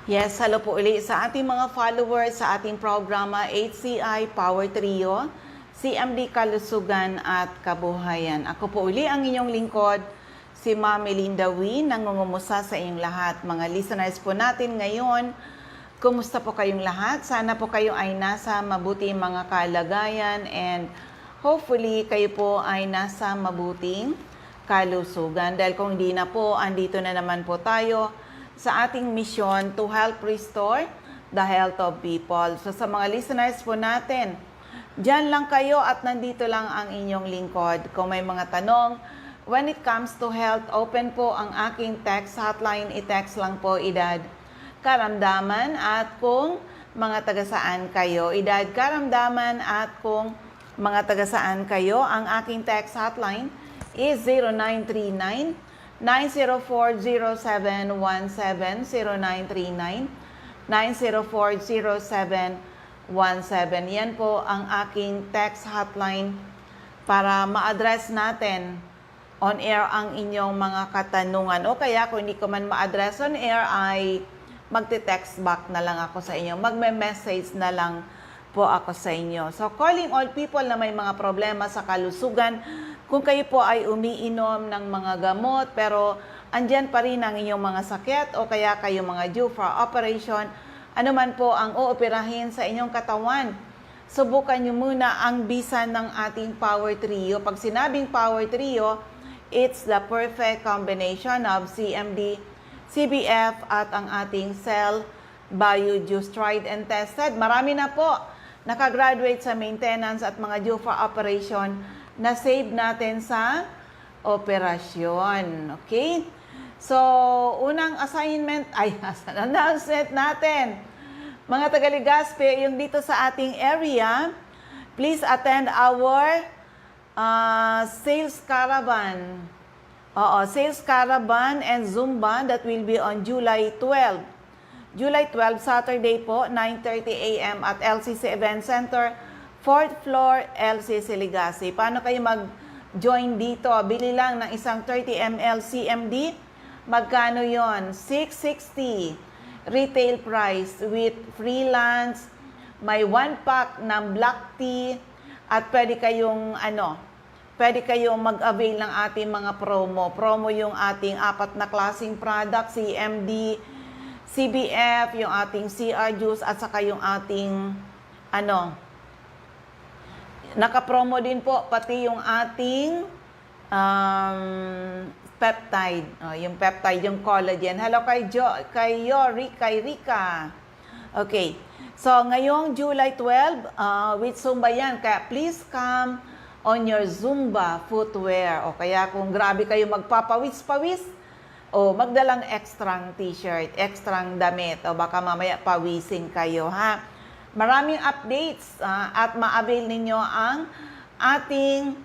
Yes, hello po uli sa ating mga followers sa ating programa HCI Power Trio, CMD Kalusugan at Kabuhayan. Ako po uli ang inyong lingkod, si Ma'am Melinda Wee, nangungumusta sa inyong lahat. Mga listeners po natin ngayon, kumusta po kayong lahat? Sana po kayo ay nasa mabuting mga kalagayan and hopefully kayo po ay nasa mabuting kalusugan. Dahil kung hindi na po, andito na naman po tayo sa ating mission to help restore the health of people. So sa mga listeners po natin, dyan lang kayo at nandito lang ang inyong lingkod. Kung may mga tanong, when it comes to health, open po ang aking text hotline. I-text lang po edad karamdaman at kung mga taga-saan kayo. Edad karamdaman at kung mga taga-saan kayo. Ang aking text hotline is 0939 9040717 0939 9040717. Yan po ang aking text hotline para ma-address natin on air ang inyong mga katanungan. O kaya kung hindi ko man ma-address on air ay magte-text back na lang ako sa inyo. Magme-message na lang po ako sa inyo. So calling all people na may mga problema sa kalusugan, kung kayo po ay umiinom ng mga gamot pero andyan pa rin ang inyong mga sakit o kaya kayo mga due for operation, ano man po ang ooperahin sa inyong katawan, subukan nyo muna ang bisa ng ating Power Trio. Pag sinabing Power Trio, it's the perfect combination of CMD, CBF at ang ating Cell Bio-Juice tried and tested. Marami na po nakagraduate sa maintenance at mga due for operation na save natin sa operasyon. Okay? So, unang assignment, announcement natin. Mga taga-Legazpi, yung dito sa ating area, please attend our sales caravan. Sales caravan and Zumba that will be on July 12. July 12, Saturday po, 9:30 a.m. at LCC Event Center, 4th floor, LCC Legazpi. Paano kayo mag-join dito? Bili lang ng isang 30 ml CMD. Magkano yon? $660 retail price with free lunch. May 1 pack ng black tea at pwede kayong mag-avail ng ating mga promo. Promo yung ating 4 na klaseng product, CMD, CBF, yung ating CR juice at saka yung ating naka-promo din po pati yung ating peptide. Yung peptide, yung collagen. Hello kay Rika. Okay. So, ngayong July 12, with Zumba yan. Kaya please come on your Zumba footwear. O kaya kung grabe kayo magpapawis-pawis, o magdalang extrang t-shirt, extrang damit, o baka mamaya pawisin kayo, ha? Maraming updates at ma-avail ninyo ang ating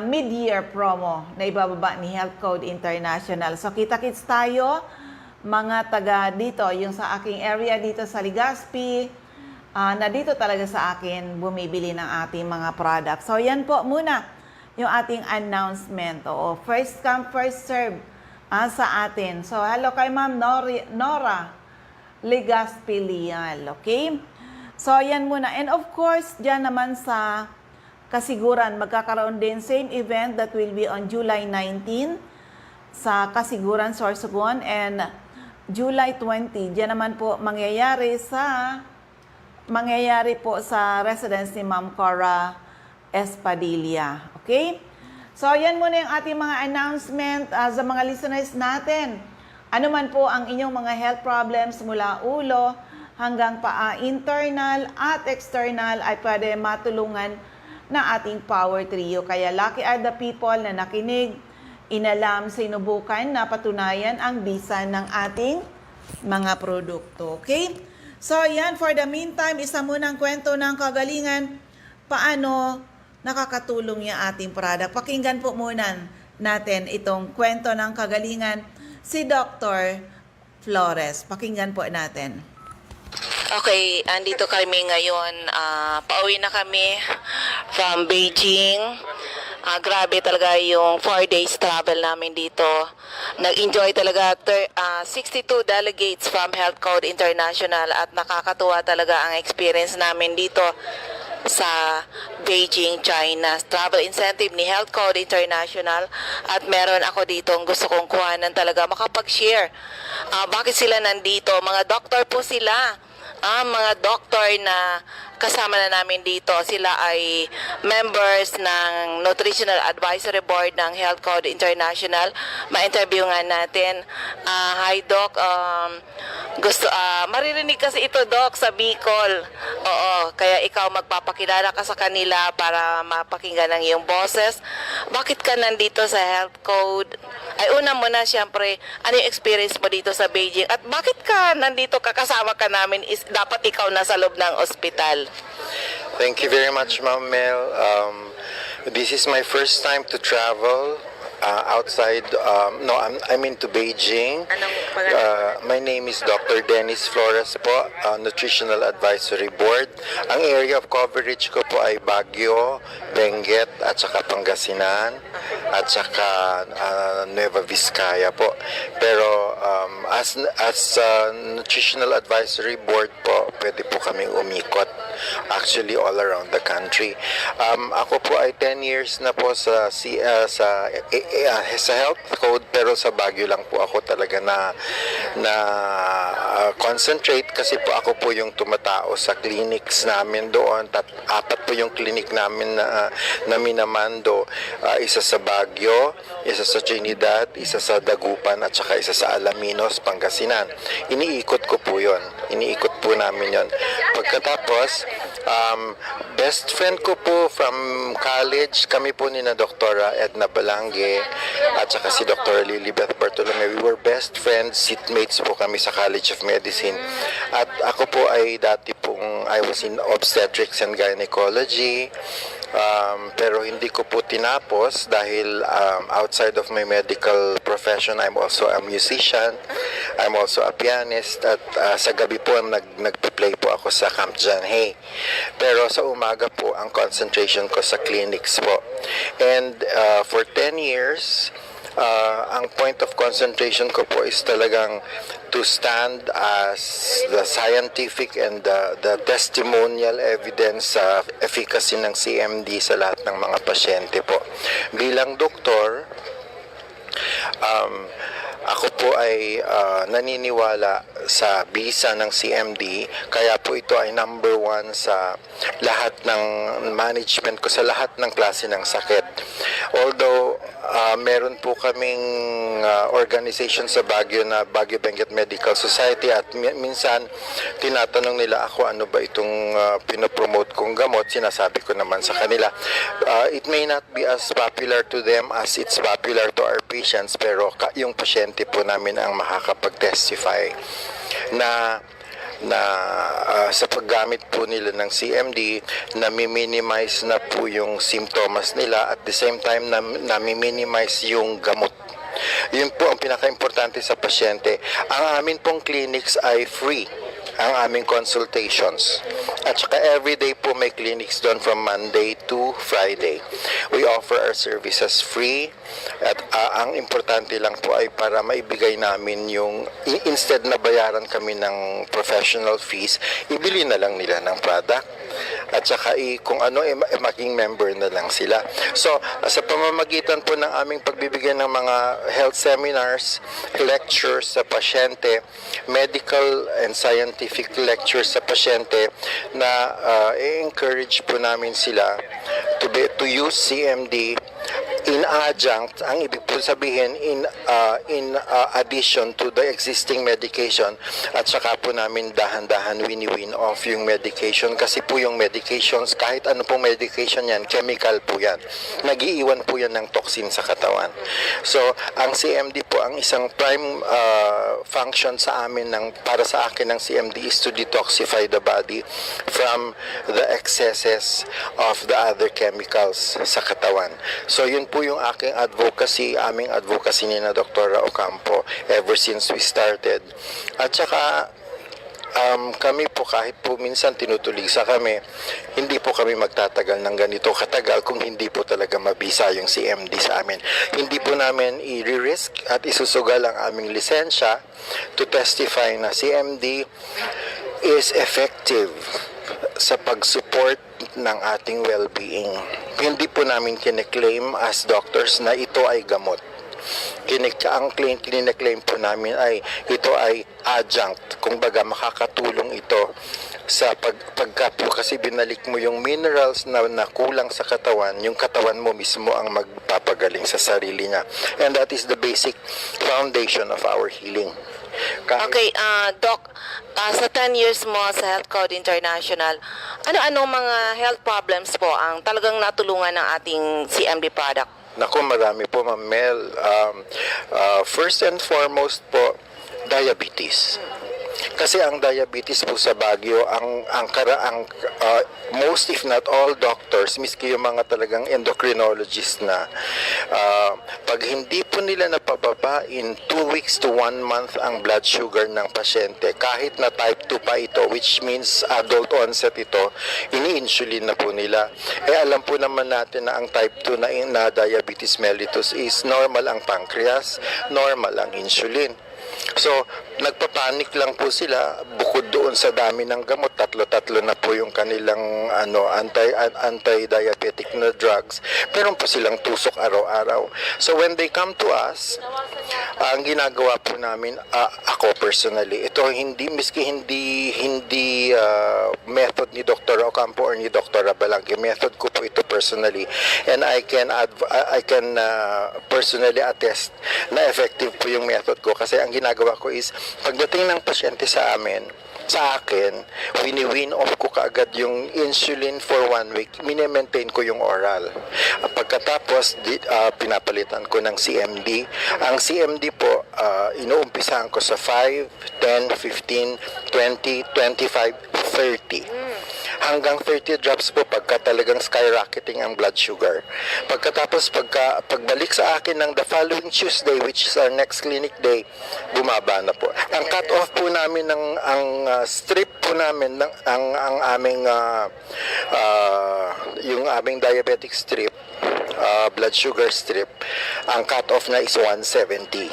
mid-year promo na ibababa ni Health Code International. So, kita-kits tayo, mga taga dito, yung sa aking area dito sa Legazpi, na dito talaga sa akin bumibili ng ating mga products. So, yan po muna yung ating announcement. O, first come, first serve sa atin. So, hello kay Ma'am Nora Legazpi Lial, okay? So, yan muna. And of course, dyan naman sa Kasiguran, magkakaroon din same event that will be on July 19 sa Kasiguran, Sorsogon, and July 20. Dyan naman po mangyayari po sa residence ni Ma'am Cora Espadilla, okay? So, yan muna yung ating mga announcement sa mga listeners natin. Ano man po ang inyong mga health problems mula ulo hanggang paa, internal at external ay pwede matulungan na ating Power Trio. Kaya lucky are the people na nakinig, inalam, sinubukan, napatunayan ang bisa ng ating mga produkto. Okay? So, yan. For the meantime, isa munang kwento ng kagalingan, paano nakakatulong yung ating product. Pakinggan po muna natin itong kwento ng kagalingan si Dr. Flores. Pakinggan po natin. Okay, andito kami ngayon. Pauwi na kami from Beijing. Grabe talaga yung 4 days travel namin dito. Nag-enjoy talaga 62 delegates from Health Code International at nakakatuwa talaga ang experience namin dito sa Beijing, China. Travel incentive ni Health Code International at meron ako dito ang gusto kong kuhanan talaga makapag-share. Bakit sila nandito? Mga doktor po sila. Mga doktor na kasama na namin dito, sila ay members ng Nutritional Advisory Board ng Health Code International. Ma-interview nga natin. Hi Doc, maririnig kasi ito Doc sa Bicol. Oo, kaya ikaw magpapakilala ka sa kanila para mapakinggan ang iyong boses. Bakit ka nandito sa Health Code? Ay una muna siyempre, ano yung experience mo dito sa Beijing? At bakit ka nandito kakasama ka namin is dapat ikaw nasa loob ng ospital? Thank you very much, Ma'am Mel. This is my first time to travel outside. No, I'm into Beijing. Anong pangalan? My name is Dr. Dennis Flores po, Nutritional Advisory Board. Ang area of coverage ko po ay Baguio, Benguet, at saka Pangasinan, at saka Nueva Vizcaya po. Pero as Nutritional Advisory Board po, pwede po kaming umikot actually all around the country. Ako po ay 10 years na po sa Health Code, pero sa Baguio lang po ako talaga na concentrate kasi po ako po yung tumatao sa clinics namin doon. Apat po yung clinic namin na minamando. Isa sa Baguio, isa sa Trinidad, isa sa Dagupan, at saka isa sa Alaminos, Pangasinan. Iniikot ko po yun. Iniikot po namin yon. Pagkatapos, best friend ko po from college, kami po ni na Doktora Edna Balange at saka si Dr. Lilibeth Bartolome. We were best friends, seatmates po kami sa College of Medicine. At ako po ay dati pong, I was in obstetrics and gynecology. Pero hindi ko po tinapos dahil outside of my medical profession, I'm also a musician, I'm also a pianist, at sa gabi po nag-play po ako sa Camp John Hay. Pero sa umaga po ang concentration ko sa clinics po. And for 10 years, ang point of concentration ko po is talagang to stand as the scientific and the testimonial evidence sa efficacy ng CMD sa lahat ng mga pasyente po. Bilang doktor, ako po ay naniniwala sa bisa ng CMD, kaya po ito ay number 1 sa lahat ng management ko sa lahat ng klase ng sakit. Although meron po kaming organization sa Baguio na Baguio Benguet Medical Society, at minsan tinatanong nila ako ano ba itong pinopromote kong gamot. Sinasabi ko naman sa kanila, it may not be as popular to them as it's popular to our patients, pero yung pasyente po namin ang makakapag-testify na sa paggamit po nila ng CMD, nami-minimize na po yung symptoms nila, at the same time nami-minimize yung gamot. Yun po ang pinaka-importante sa pasyente. Ang amin pong clinics ay free, ang aming consultations. At saka everyday po may clinics doon from Monday to Friday. We offer our services free, at ang importante lang po ay para maibigay namin yung, instead na bayaran kami ng professional fees, ibili na lang nila ng product. At saka kung ano, maging member na lang sila. So, sa pamamagitan po ng aming pagbibigay ng mga health seminars, lectures sa pasyente, medical and scientific lectures sa pasyente, na i-encourage po namin sila to use CMD in adjunct, ang ibig po sabihin in addition to the existing medication, at saka po namin dahan-dahan wini-win off yung medication, kasi po yung medications, kahit ano pong medication yan, chemical po yan, nag-iiwan po yan ng toxin sa katawan. So ang CMD po, ang isang prime function sa amin, para sa akin ng CMD is to detoxify the body from the excesses of the other chemicals sa katawan. So yun po yung aking aming advocacy ni na Dr. Ocampo ever since we started. At saka kami po kahit po minsan tinutulisa kami, hindi po kami magtatagal ng ganito katagal kung hindi po talaga mabisa yung CMD sa amin. Hindi po namin i-risk at isusugal ang aming lisensya to testify na CMD is effective sa pag-support ng ating well-being. Hindi po namin kine-claim as doctors na ito ay gamot. Ang kine-claim po namin ay ito ay adjunct, kung baga makakatulong ito sa pagka po kasi binalik mo yung minerals na kulang sa katawan, yung katawan mo mismo ang magpapagaling sa sarili niya. And that is the basic foundation of our healing. Okay, Doc, sa 10 years mo sa Health Code International, ano-anong mga health problems po ang talagang natulungan ng ating CMD product? Naku, marami po, Ma'am Mel. First and foremost po, diabetes. Kasi ang diabetes po sa Baguio, ang most if not all doctors, miski yung mga talagang endocrinologist na, pag hindi po nila napababa in 2 weeks to 1 month ang blood sugar ng pasyente, kahit na type 2 pa ito, which means adult onset ito, ini-insulin na po nila. Alam po naman natin na ang type 2 na diabetes mellitus is normal ang pancreas, normal ang insulin. So, nagpapanik lang po sila bukod doon sa dami ng gamot. Tatlo-tatlo na po yung kanilang anti-diabetic na drugs. Meron po silang tusok araw-araw. So, when they come to us, ang ginagawa po namin, ako personally, ito miski hindi method ni Dr. Ocampo or ni Dr. Abalangke, method ko po ito personally. And I can personally attest na effective po yung method ko kasi ang ginagawa ko is pagdating ng pasyente sa akin, wini-win off ko kaagad yung insulin for 1 week, mini-maintain ko yung oral. Pagkatapos, pinapalitan ko ng CMD. Ang CMD po, inuumpisahan ko sa 5, 10, 15, 20, 25, 30. Hanggang 30 drops po pagka talagang skyrocketing ang blood sugar. Pagkatapos, pagbalik sa akin ng the following Tuesday, which is our next clinic day, bumaba na po. Ang cut-off po namin ang strip po namin ang aming yung aming diabetic strip, blood sugar strip, ang cut-off na is 170.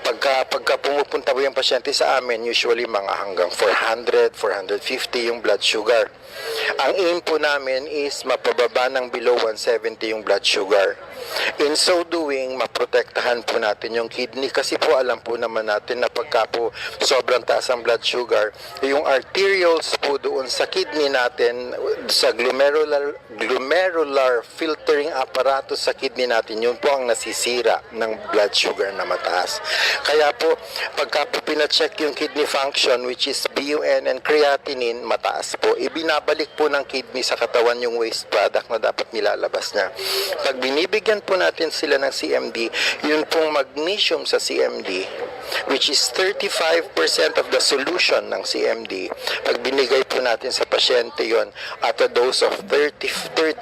Pagka pumupunta po yung pasyente sa amin, usually mga hanggang 400, 450 yung blood sugar. Ang aim po namin is mapababa ng below 170 yung blood sugar. In so doing, maprotektahan po natin yung kidney kasi po alam po naman natin na pagka po sobrang taas ang blood sugar, yung arterioles po doon sa kidney natin, sa glomerular filtering apparatus sa kidney natin, yun po ang nasisira ng blood sugar na mataas. Kaya po, pagka po pina-check yung kidney function, which is BUN and creatinine, mataas po. Ibinabalik po ng kidney sa katawan yung waste product na dapat nilalabas niya. Pag binibigyan po natin sila ng CMD, yun pong magnesium sa CMD, which is 35% of the solution ng CMD, pag binigay po natin sa pasyente yon at a dose of 30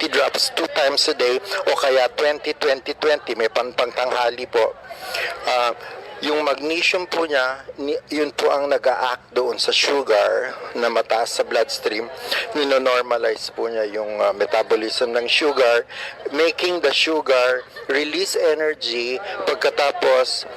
drops 2 times a day o kaya 20-20-20, may pangtanghali po, yung magnesium po niya, yun po ang nag-a-act doon sa sugar na mataas sa bloodstream. Nino-normalize po niya yung metabolism ng sugar, making the sugar release energy. Pagkatapos,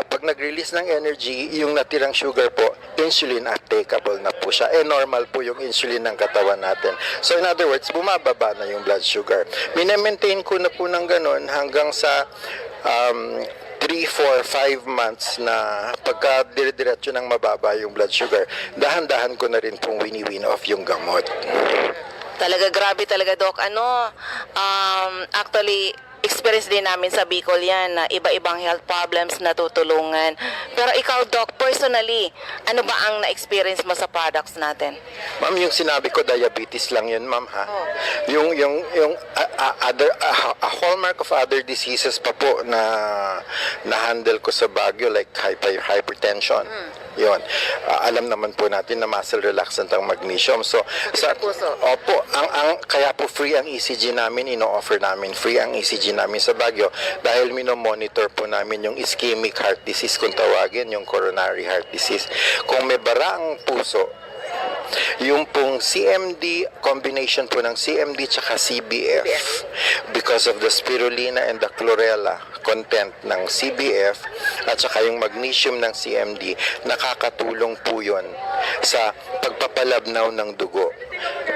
pag nag-release ng energy, yung natirang sugar po, insulin uptakeable na po siya. Normal po yung insulin ng katawan natin. So in other words, bumababa na yung blood sugar. Minemaintain ko na po ng ganun hanggang sa 3, 4, 5 months na pagka dire-diretso ng mababa yung blood sugar, dahan-dahan ko na rin pong wini-win off yung gamot. Talaga, grabe talaga, Doc. Actually, experience din namin sa Bicol yan na iba-ibang health problems na tutulungan. Pero ikaw, Doc, personally, ano ba ang na-experience mo sa products natin? Ma'am, yung sinabi ko, diabetes lang yun, ma'am, ha? Oh. Yung a hallmark of other diseases pa po na handle ko sa Baguio, like hypertension. Yon. Alam naman po natin na muscle relaxant ang magnesium. So, sa puso. opo, kaya po free ang ECG namin, ino-offer namin free ang ECG namin sa Baguio dahil mino-monitor po namin yung ischemic heart disease kung tawagin, yung coronary heart disease. Kung may bara ang puso, yung pong CMD, combination po ng CMD tsaka CBF, because of the spirulina and the chlorella content ng CBF at saka yung magnesium ng CMD, nakakatulong po yun sa pagpapalabnaw ng dugo.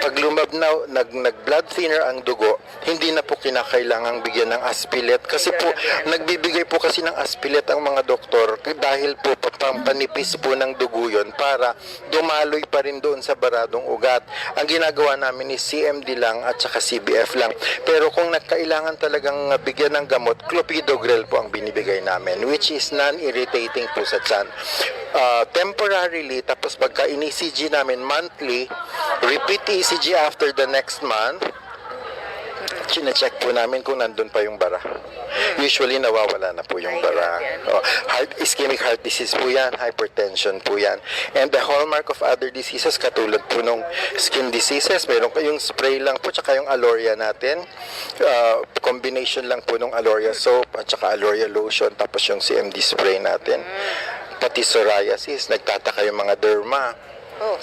Pag lumabnaw, nag-blood thinner ang dugo, hindi na po kinakailangang bigyan ng aspilet kasi po, nagbibigay po kasi ng aspilet ang mga doktor dahil po pampanipis po ng dugo yun para dumaloy pa rin doon sa baradong ugat. Ang ginagawa namin is CMD lang at saka CBF lang. Pero kung nagkailangan talagang bigyan ng gamot, clopidogrel po ang binibigay namin, which is non-irritating po sa tiyan. Temporarily, tapos pagka in-ECG namin monthly, repeat ECG after the next month, chine-check po namin kung nandun pa yung bara. Usually, nawawala na po yung bara. Ischemic heart disease po yan, hypertension po yan. And the hallmark of other diseases, katulad po nung skin diseases, meron kayong spray lang po, tsaka yung Aloria natin. Combination lang po nung Aloria soap at tsaka Aloria lotion, tapos yung CMD spray natin. Pati psoriasis, nagtataka yung mga derma.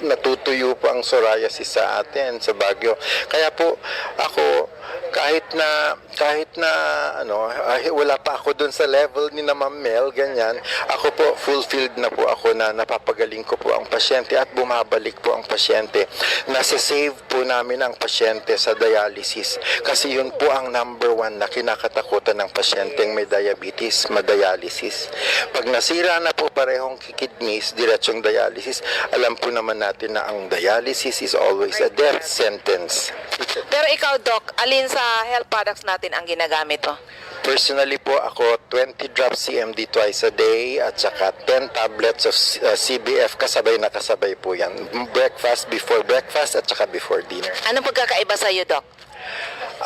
Natutuyo po ang psoriasis sa atin sa Baguio. Kaya po ako kahit na wala pa ako doon sa level ni na Ma'am Mel, ganyan, ako po fulfilled na po ako na napapagaling ko po ang pasyente at bumabalik po ang pasyente. Nasa-save po namin ang pasyente sa dialysis kasi yun po ang number 1 na kinakatakutan ng pasyenteng may diabetes, madialysis. Pag nasira na po parehong kidneys, diretsyong dialysis, alam po naman natin na ang dialysis is always a death sentence. Pero ikaw, Doc, alin sa health products natin ang ginagamit mo? Personally po, ako 20 drops CMD twice a day at saka 10 tablets of CBF kasabay na kasabay po yan. Breakfast, before breakfast at saka before dinner. Anong pagkakaiba sa iyo, Doc?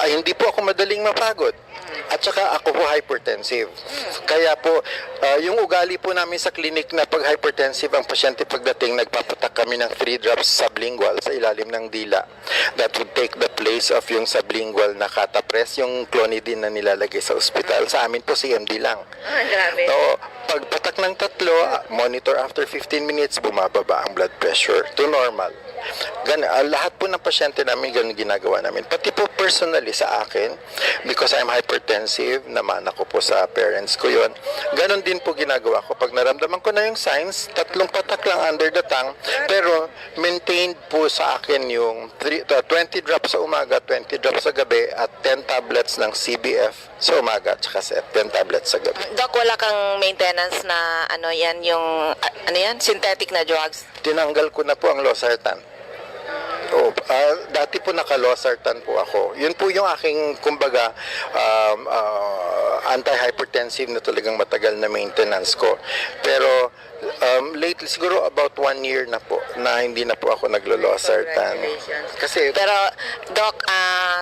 Hindi po ako madaling mapagod. At saka ako po hypertensive. Kaya po, yung ugali po namin sa clinic na pag hypertensive ang pasyente pagdating, nagpapatak kami ng 3 drops sublingual sa ilalim ng dila. That would take the place of yung sublingual na catapres, yung clonidine na nilalagay sa ospital. Sa amin po CMD lang. Grabe. So, pagpatak ng 3, monitor after 15 minutes, bumababa ang blood pressure to normal. Lahat po ng pasyente namin ganun ginagawa namin. Pati po personally sa akin, because I'm hypertensive, naman ako po sa parents ko yun, ganun din po ginagawa ko. Pag naramdaman ko na yung signs, 3 patak lang under the tongue, pero maintained po sa akin yung 20 drops sa umaga, 20 drops sa gabi, at 10 tablets ng CBF sa umaga, at saka 10 tablets sa gabi. Doc, wala kang maintenance na synthetic na drugs? Tinanggal ko na po ang losartan. Dati po naka-losartan po ako. Yun po yung aking, kumbaga, anti-hypertensive na talagang matagal na maintenance ko. Pero lately, siguro about 1 year na po, na hindi na po ako naglo-losartan. Kasi, Pero, Doc,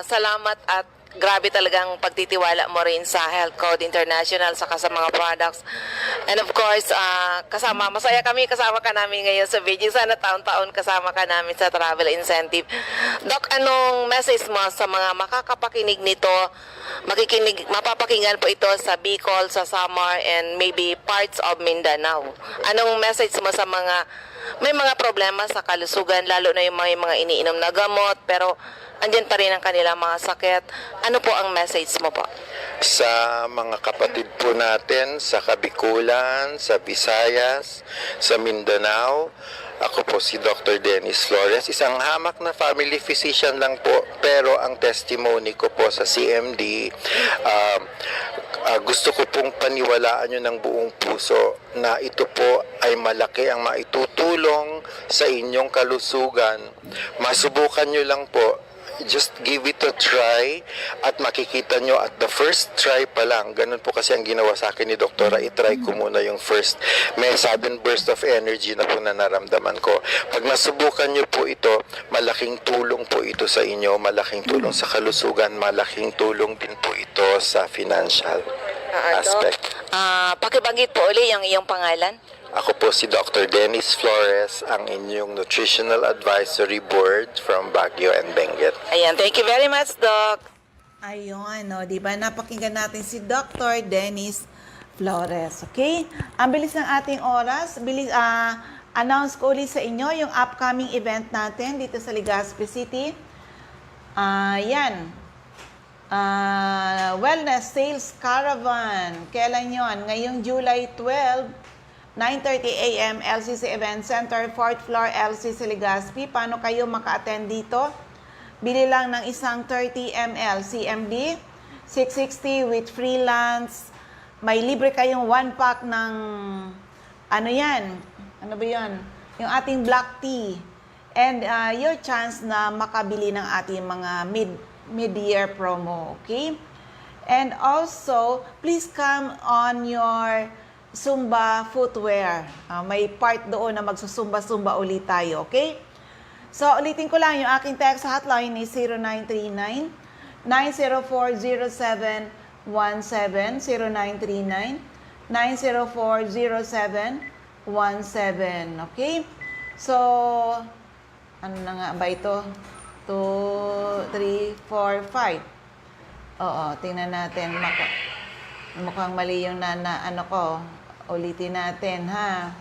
salamat at grabe talagang pagtitiwala mo rin sa Health Code International saka sa mga products. And of course, masaya kami kasama ka namin ngayon sa video. Sana taon-taon kasama ka namin sa travel incentive. Doc, anong message mo sa mga makakapakinig nito? Mapapakinggan po ito sa Bicol, sa Samar, and maybe parts of Mindanao. Anong message mo sa mga may mga problema sa kalusugan, lalo na yung mga iniinom na gamot, pero andyan pa rin ang kanilang mga sakit? Ano po ang message mo po? sa mga kapatid po natin sa Kabikulan, sa Visayas, sa Mindanao. Ako po si Dr. Dennis Flores, isang hamak na family physician lang po, pero ang testimony ko po sa CMD, gusto ko pong paniwalaan nyo ng buong puso na ito po ay malaki ang maitutulong sa inyong kalusugan. Masubukan nyo lang po. Just give it a try at makikita nyo at the first try pa lang. Ganun po kasi ang ginawa sa akin ni Doktora. I-try ko muna yung first. May sudden burst of energy na po na naramdaman ko. Pag nasubukan nyo po ito, malaking tulong po ito sa inyo. Malaking tulong sa kalusugan. Malaking tulong din po ito sa financial aspect. Pakibanggit po uli yung iyong pangalan. Ako po si Dr. Dennis Flores, ang inyong Nutritional Advisory Board from Baguio and Benguet. Ayan, thank you very much, Doc. Ayun, no, di ba? Napakinggan natin si Dr. Dennis Flores. Okay? Ang bilis ng ating oras. Announce ko ulit sa inyo yung upcoming event natin dito sa Legazpi City. Yan. Wellness Sales Caravan. Kailan yon? Ngayong July 12, 9:30 a.m. LCC Event Center, 4th floor LCC Legazpi. Paano kayo maka-attend dito? Bili lang ng isang 30 ml CMD, 660 with free lunch. May libre kayong 1 pack ng, ano yan? Ano ba yan? Yung ating black tea. And your chance na makabili ng ating mga mid-year promo, okay? And also, please come on your Zumba footwear. May part doon na magsusumba-sumba ulit tayo, okay? So, ulitin ko lang, yung aking text hotline is 0939-904-0717, 0939-904-0717, okay? So, ano na nga ba ito? 2, 3, 4, 5. Oo, tingnan natin. Mukhang mali yung ano ko. Ulitin natin, ha?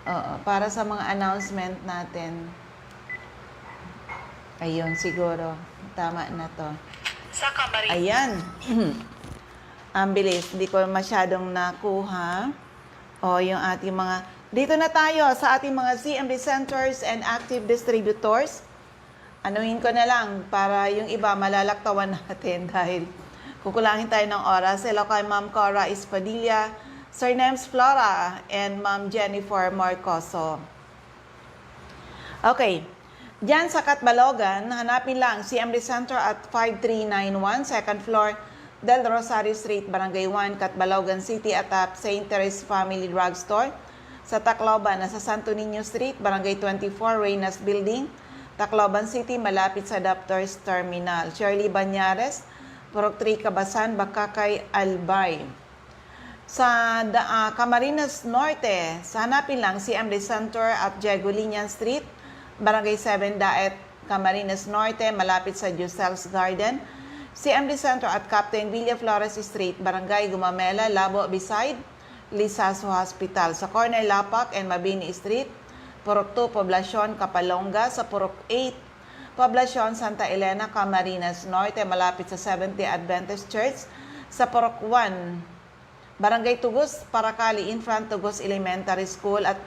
Oo, para sa mga announcement natin. Ayun, siguro. Tama na to. Sa Camarines. Ayan. Ang bilis. Hindi ko masyadong nakuha. O, yung ating mga... Dito na tayo sa ating mga CMD centers and active distributors. Anuhin ko na lang para yung iba malalaktawan natin dahil kukulangin tayo ng oras. Hello kay Ma'am Cora Espadilla, Sir Nems Flora, and Ma'am Jennifer Marcoso. Okay. Diyan sa Catbalogan, hanapin lang CMD Center at 5391, second floor, Del Rosario Street, Barangay 1, Catbalogan City, atap St. Teres Family Drugstore. Sa Tacloban, nasa Santo Niño Street, Barangay 24, Reynas Building, Tacloban City, malapit sa Doctors Terminal. Shirley Banyares, Purok 3, Cabasan, Bakakay, Albay. Sa Camarines Norte, hanapin lang CMD Center at Jegulinian Street, Barangay 7, Daet, Camarines Norte, malapit sa Giusel's Garden. CMD Center at Captain Villa Flores Street, Barangay Gumamela, Labo, beside Lisaso Hospital. Sa corner Lapak and Mabini Street, Purok 2, Poblacion, Kapalonga. Sa Purok 8, Poblacion, Santa Elena, Camarines Norte, malapit sa 70 Adventist Church. Sa Purok 1, Barangay Tugos, Paracali, in front Tugos Elementary School. At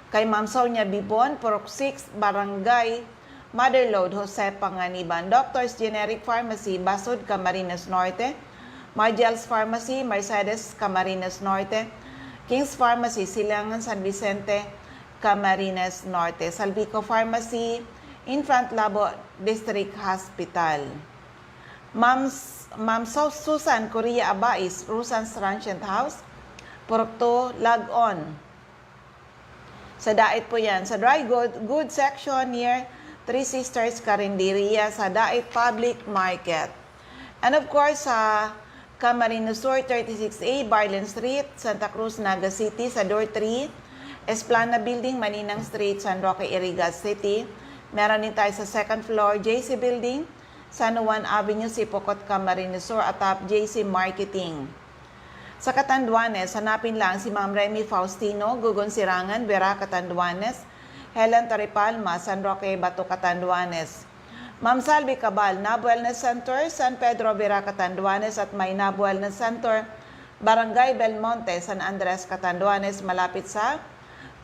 kay Ma'am Sonia Bibon, Purok 6, Barangay Motherlode, Jose Panganiban. Doctors Generic Pharmacy, Basud, Camarines Norte. Margiel's Pharmacy, Mercedes, Camarines Norte. King's Pharmacy, Silangan, San Vicente, Camarines Norte. Salvico Pharmacy, in front Labo District Hospital. Ma'am Susan Korea Abais, Rusan's Transient House, Purok 2, Lag-On. Sa Daet po yan. Sa dry good section near Three Sisters Carinderia sa Daet Public Market. And of course, sa Camarines Sur 36A, Barlen Street, Santa Cruz, Naga City, sa Door 3, Esplana Building, Maninang Street, San Roque, Iriga City. Meron din tayo sa second floor, JC Building, San Juan Avenue, Sipocot, Camarines Sur, atap JC Marketing. Sa Catanduanes, hanapin lang si Ma'am Remy Faustino, Gugon Sirangan, Vera, Catanduanes, Helen Taripalma, San Roque, Bato, Catanduanes. Ma'am Salvi Cabal, NAB Wellness Center, San Pedro, Vera, Catanduanes, at may NAB Wellness Center, Barangay Belmonte, San Andres, Catanduanes, malapit sa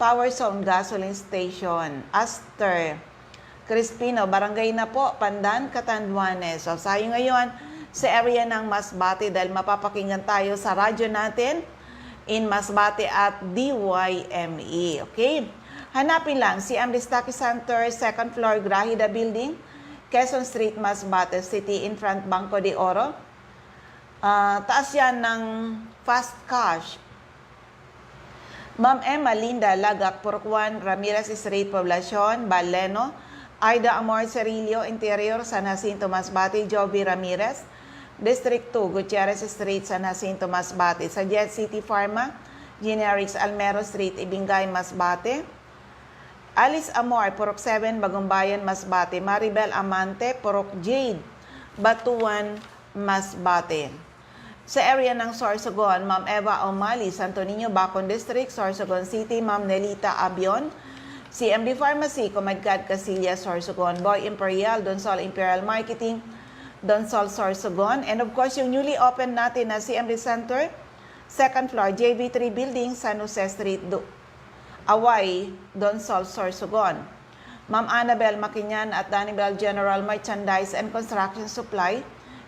Power Zone Gasoline Station. Aster Crispino, Barangay na po, Pandan, Catanduanes. So, sayo ngayon sa area ng Masbate dahil mapapakinggan tayo sa radyo natin in Masbate at DYME. Okay? Hanapin lang si CMD Stocky Center, second floor, Grahida Building, Quezon Street, Masbate City, in front Banco de Oro. Taas yan ng Fast Cash. Ma'am Emma Linda Lagak, Purok 1, Ramirez Street, Poblacion, Baleno. Aida Amor Cerillo, Interior, San Jacinto, Masbate, Joby Ramirez, District 2, Gutierrez Street, San Jacinto, Masbate. Sa Jet City Pharma, Generics, Almero Street, Ibingay, Masbate. Alice Amor, Purok 7, Bagumbayan, Masbate. Maribel Amante, Purok Jade, Batuan, Masbate. Sa area ng Sorsogon, Ma'am Eva Omali, Santo Niño, Bacon District, Sorsogon City, Ma'am Nelita Abion, CMD Pharmacy, Comadcad, Casillas, Sorsogon, Boy Imperial, Donsol Imperial Marketing, Donsol, Sorsogon, and of course, yung newly open natin na CMD Center, second floor, JB3 Building, San Jose Street, Away, Donsol, Sorsogon. Ma'am Annabel Makinyan at Danibel General Merchandise and Construction Supply,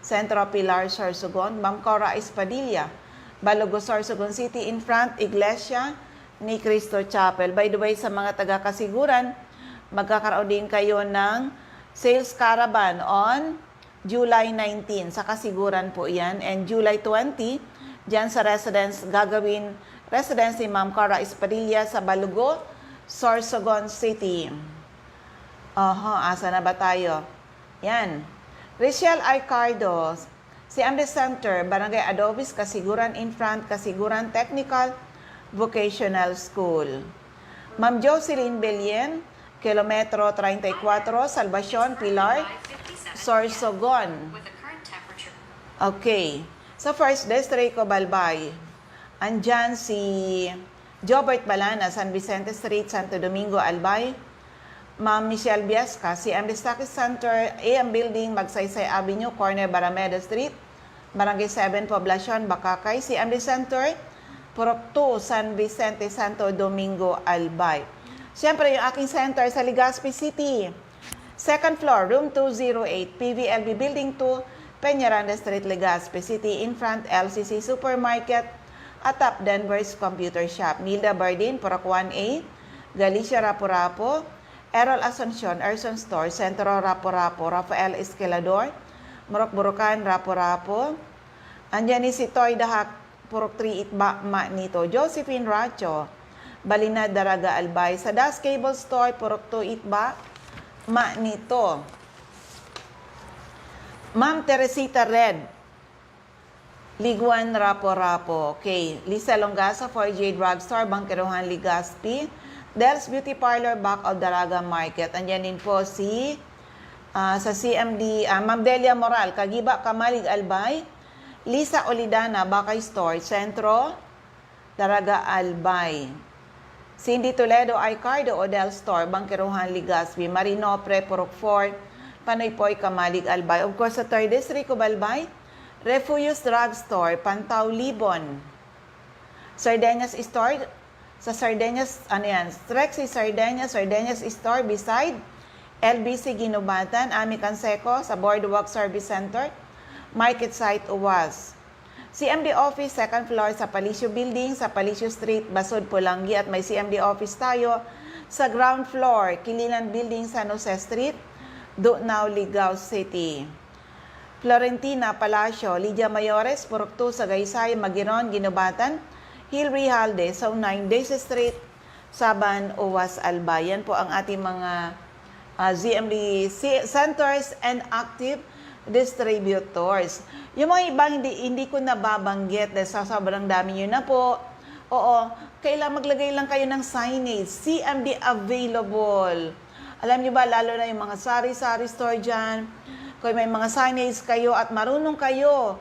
Centro Pilar, Sorsogon. Ma'am Cora Espadilla, Balogo, Sorsogon City, in front, Iglesia ni Cristo Chapel. By the way, sa mga taga-Kasiguran, magkakaroon din kayo ng sales caravan on July 19. Sa Kasiguran po yan. And July 20, dyan sa residence, gagawin residence ni Ma'am Cora Espadilla sa Balogo, Sorsogon City. Asa na ba tayo? Yan. Richelle Aicardo, CMD Center, Barangay Adobis, Kasiguran in front, Kasiguran Technical Vocational School. Ma'am Jocelyn Belien, Kilometro 34, Salvacion, Pilar, Sorsogon. Okay. Sa First District, Balbay, andyan si Jobert Balana, San Vicente Street, Santo Domingo, Albay. Ma'am Michelle Biasca, CMD Stockist Center, AM Building, Magsaysay Avenue, corner Barameda Street, Barangay 7, Poblacion, Bakakay. CMD Center, Purok 2, San Vicente, Santo Domingo, Albay. Siyempre, yung aking center sa Legazpi City. Second floor, room 208, PVLB Building 2, Peñaranda Street, Legazpi City, in front, LCC Supermarket, atap Denver's Computer Shop. Milda Bardin, Purok 1A, Galicia, Rapo-Rapo, Errol Asuncion, Erson Store, Centro, Rapo-Rapo, Rafael Esquilador, Morok-Burukan, Rapo-Rapo. Andyan ni si Toy Dahak, Purok 3 Itba, Nito. Josephine Racho, Balinad, Daraga, Albay. Sa Das Cable Store, Purok 2 Itba, Nito. Ma'am Teresita Red, Liguan, Rapo-Rapo. Okay. Lisa Longasa, 4J Drugstore, Bangkerohan, Legazpi. Del's Beauty Parlor, back of Daraga Market. Andyan din po si sa CMD, Ma'am Delia Moral, Kagiba, Kamalig, Albay. Lisa Olidana, Bakay Store, Centro, Daraga, Albay. Cindy Toledo, Icardo, Odell Store, Bangkerohan, Legazpi. Marino, Purok 4, Panoypoy, Kamalig, Albay. Of course, sa 3rd District, Albay, Refugios Drugstore, Pantaw, Libon. Sardenas Store, sa Sardenas, Trexie Sardenas Store beside LBC Ginubatan, Ami Canseco, sa Boardwalk Service Center, Market Site, Uwas. CMD Office, second floor sa Palicio Building, sa Palicio Street, Basod, Pulangi, at may CMD Office tayo sa ground floor, Kililan Building, San Jose Street, Dugnao, Ligao City. Florentina Palacio, Lydia Mayores, Purok 2, Sagaysay, Magiron, Ginubatan, Hill Rijalde, sa 9 Days Street, Saban, Uwas, Albay. Yan po ang ating mga ZMD centers and active distributors. Yung mga ibang hindi ko nababanggit dahil sa sobrang dami nyo na po. Oo, kailangan maglagay lang kayo ng signage. CMD available. Alam nyo ba, lalo na yung mga sari-sari store dyan, kung may mga signage kayo at marunong kayo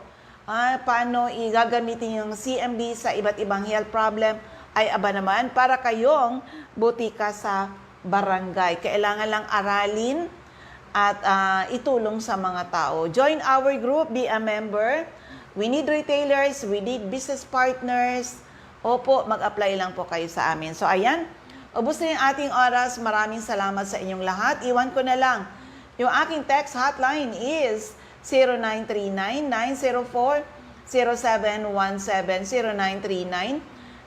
paano igagamitin yung CMD sa iba't ibang health problem, ay aba naman para kayong butika sa barangay. Kailangan lang aralin at itulong sa mga tao. Join our group, be a member. We need retailers, we need business partners. Opo, mag-apply lang po kayo sa amin. So ayan, ubos na yung ating oras. Maraming salamat sa inyong lahat. Iwan ko na lang. Yung aking text hotline is 0939-904-0717,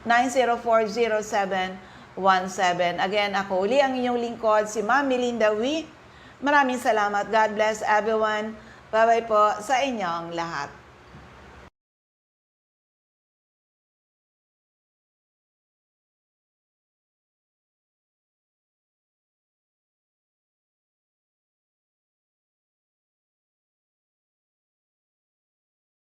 0939-904-0717. Again, ako uli ang inyong lingkod, si Ma'am Melinda Wee. Maraming salamat. God bless everyone. Bye-bye po sa inyong lahat.